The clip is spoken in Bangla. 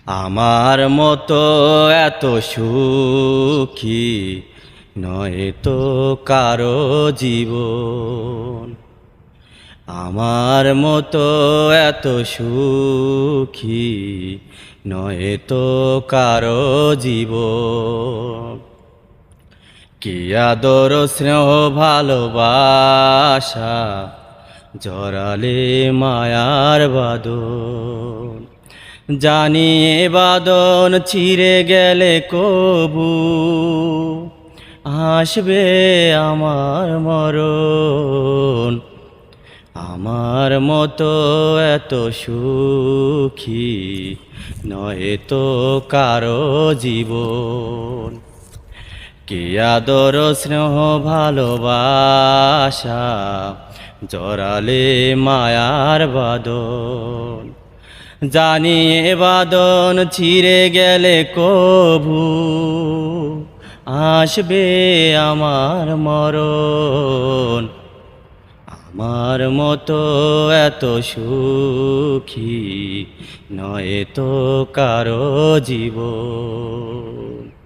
আমার মতো এত সুখী নয় তো কারো জীবন। আমার মতো এত সুখী নয় তো কারো জীবন। কি আদর স্নেহ ভালোবাসা জড়ালে মায়ার বাঁধন। জানি এ বাঁধন ছিঁড়ে গেলে কবু আসবে আমার মরণ। আমার মতো এত সুখী নয় তো কারো জীবন। কি আদর স্নেহ ভালোবাসা জড়ালে মায়ার বাঁধন। জানি এ বাঁধন ছিঁড়ে গেলে কবু আসবে আমার মরণ। আমার মতো এত সুখী নয় তো কারো জীবন।